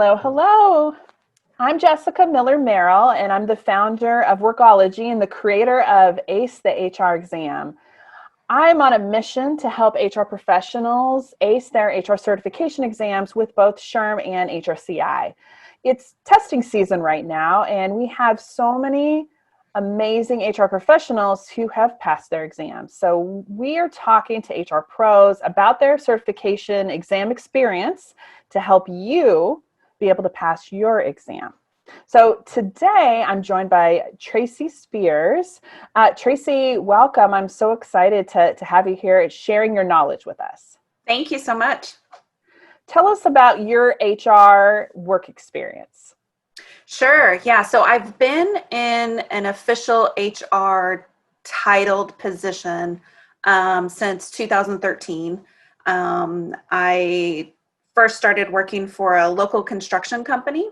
Hello, hello. I'm Jessica Miller-Merrell, and I'm the founder of Workology and the creator of ACE the HR Exam. I'm on a mission to help HR professionals ace their HR certification exams with both SHRM and HRCI. It's testing season right now, and we have so many amazing HR professionals who have passed their exams. So we are talking to HR pros about their certification exam experience to help you be able to pass your exam. So today I'm joined by Tracy Spears. Tracy, welcome. I'm so excited to have you here sharing your knowledge with us. Thank you so much. Tell us about your HR work experience. Sure. Yeah. So I've been in an official HR titled position since 2013. I first started working for a local construction company.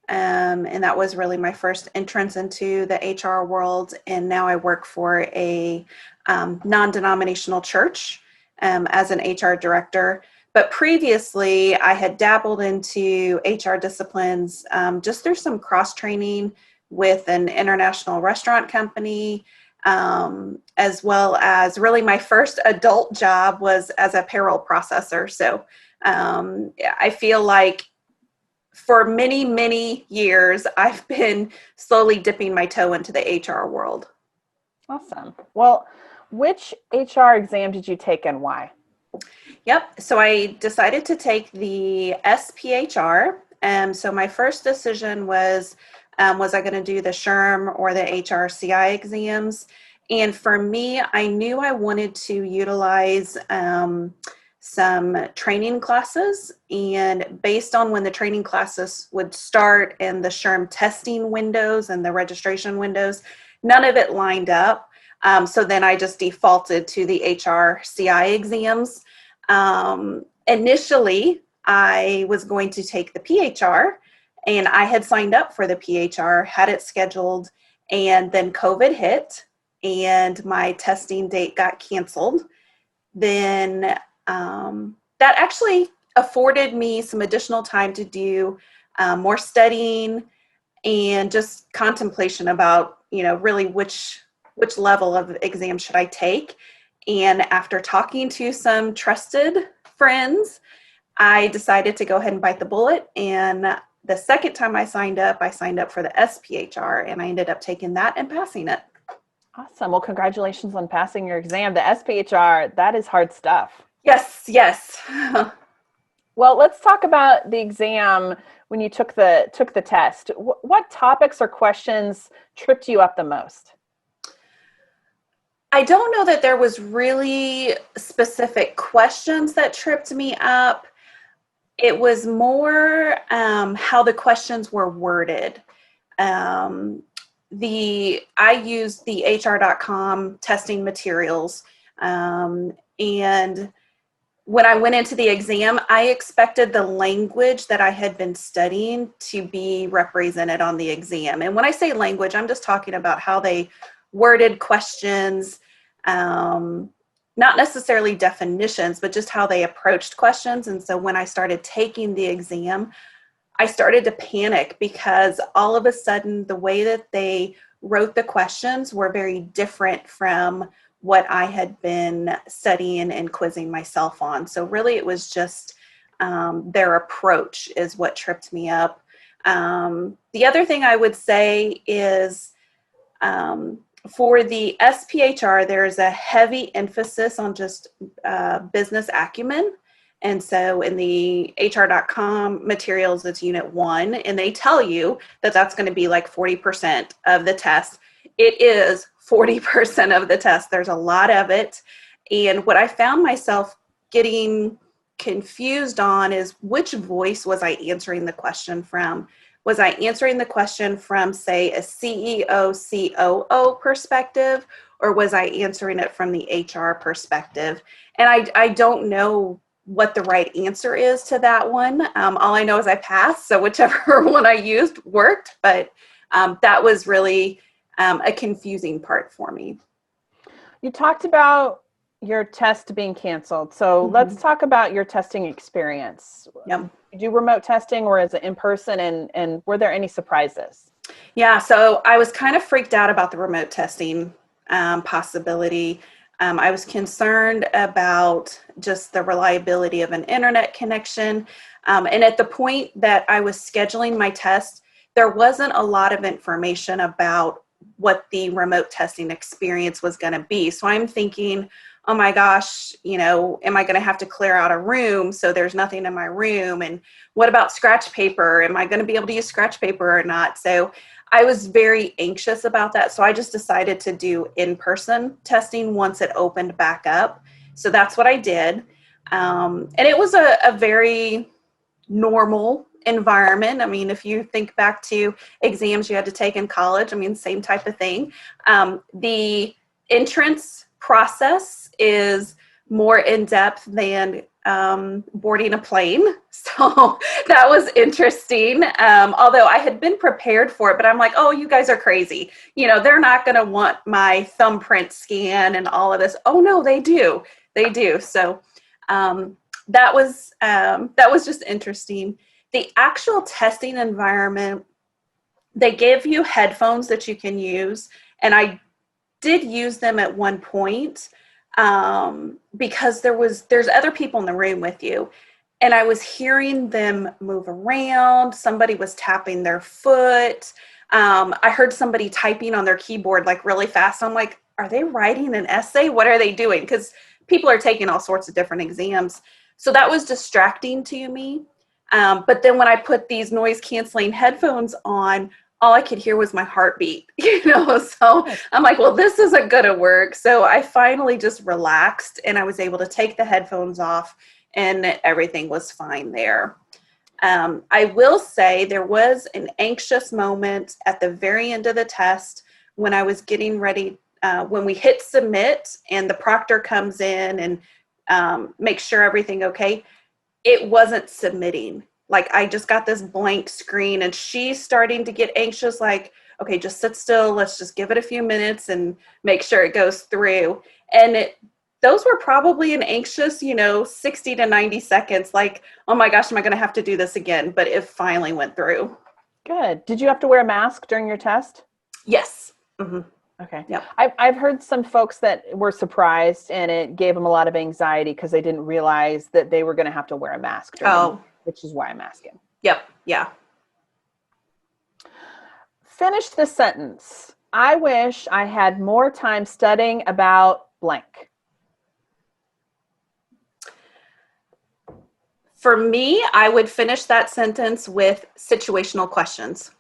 And that was really my first entrance into the HR world. And now I work for a non-denominational church as an HR director. But previously, I had dabbled into HR disciplines just through some cross-training with an international restaurant company, as well as really my first adult job was as a payroll processor. So I feel like for many, many years, I've been slowly dipping my toe into the HR world. Awesome. Well, which HR exam did you take and why? Yep. So I decided to take the SPHR. So my first decision was I going to do the SHRM or the HRCI exams? And for me, I knew I wanted to utilize some training classes, and based on when the training classes would start and the SHRM testing windows and the registration windows, none of it lined up. So then I just defaulted to the HRCI exams. Initially, I was going to take the PHR, and I had signed up for the PHR, had it scheduled, and then COVID hit, and my testing date got canceled. Then that actually afforded me some additional time to do more studying and just contemplation about, really which level of exam should I take. And after talking to some trusted friends, I decided to go ahead and bite the bullet. And the second time I signed up for the SPHR, and I ended up taking that and passing it. Awesome. Well, congratulations on passing your exam. The SPHR, that is hard stuff. Yes. Well, let's talk about the exam when you took the test. What topics or questions tripped you up the most? I don't know that there was really specific questions that tripped me up. It was more how the questions were worded. I used the HR.com testing materials, and when I went into the exam, I expected the language that I had been studying to be represented on the exam. And when I say language, I'm just talking about how they worded questions, not necessarily definitions, but just how they approached questions. And so when I started taking the exam, I started to panic because all of a sudden the way that they wrote the questions were very different from what I had been studying and quizzing myself on. So really it was just their approach is what tripped me up. The other thing I would say is for the SPHR, there's a heavy emphasis on just business acumen. And so in the HR.com materials, it's unit 1, and they tell you that that's going to be like 40% of the test. It is 40% of the test. There's a lot of it. And what I found myself getting confused on is which voice was I answering the question from? Was I answering the question from, say, a CEO, COO perspective, or was I answering it from the HR perspective? And I don't know what the right answer is to that one. All I know is I passed, so whichever one I used worked, but that was really a confusing part for me. You talked about your test being canceled. So let's talk about your testing experience. Yep. Did you do remote testing or is it in person, and were there any surprises? Yeah, so I was kind of freaked out about the remote testing possibility. I was concerned about just the reliability of an internet connection. And at the point that I was scheduling my test, there wasn't a lot of information about what the remote testing experience was going to be. So I'm thinking, oh my gosh, am I going to have to clear out a room so there's nothing in my room? And what about scratch paper? Am I going to be able to use scratch paper or not? So I was very anxious about that. So I just decided to do in-person testing once it opened back up. So that's what I did. And it was a very normal environment. I mean, if you think back to exams you had to take in college, I mean, same type of thing. The entrance process is more in-depth than boarding a plane. So that was interesting. Although I had been prepared for it, but I'm like, oh, you guys are crazy. They're not going to want my thumbprint scan and all of this. Oh no, they do. They do. So that was just interesting. The actual testing environment, they give you headphones that you can use. And I did use them at one point because there's other people in the room with you. And I was hearing them move around. Somebody was tapping their foot. I heard somebody typing on their keyboard like really fast. I'm like, are they writing an essay? What are they doing? Because people are taking all sorts of different exams. So that was distracting to me. But then when I put these noise canceling headphones on, all I could hear was my heartbeat, so I'm like, well, this isn't going to work. So I finally just relaxed and I was able to take the headphones off and everything was fine there. I will say there was an anxious moment at the very end of the test when I was getting ready, when we hit submit and the proctor comes in and makes sure everything okay. It wasn't submitting. Like I just got this blank screen and she's starting to get anxious, like, okay, just sit still. Let's just give it a few minutes and make sure it goes through. And those were probably an anxious, 60 to 90 seconds. Like, oh my gosh, am I going to have to do this again? But it finally went through. Good. Did you have to wear a mask during your test? Yes. Mm-hmm. Okay. Yep. I've heard some folks that were surprised and it gave them a lot of anxiety because they didn't realize that they were going to have to wear a mask during which is why I'm asking. Yep. Yeah. Finish the sentence. I wish I had more time studying about blank. For me, I would finish that sentence with situational questions.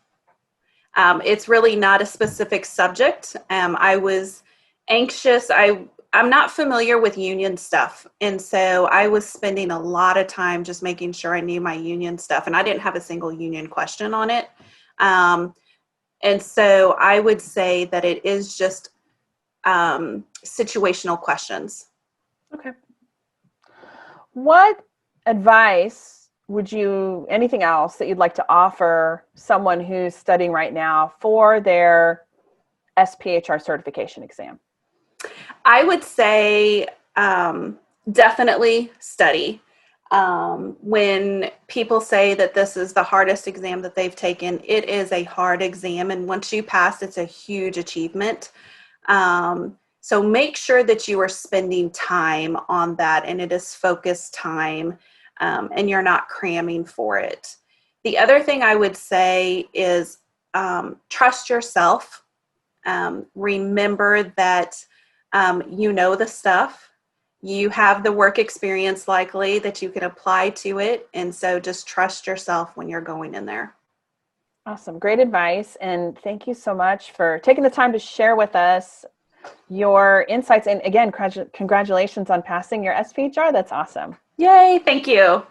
It's really not a specific subject. I was anxious. I'm not familiar with union stuff. And so I was spending a lot of time just making sure I knew my union stuff. And I didn't have a single union question on it. And so I would say that it is just situational questions. Okay. What advice anything else that you'd like to offer someone who's studying right now for their SPHR certification exam? I would say definitely study. When people say that this is the hardest exam that they've taken, it is a hard exam. And once you pass, it's a huge achievement. So make sure that you are spending time on that and it is focused time and you're not cramming for it. The other thing I would say is trust yourself. Remember that you know the stuff. You have the work experience likely that you can apply to it. And so just trust yourself when you're going in there. Awesome. Great advice. And thank you so much for taking the time to share with us your insights. And again, congratulations on passing your SPHR. That's awesome. Yay. Thank you.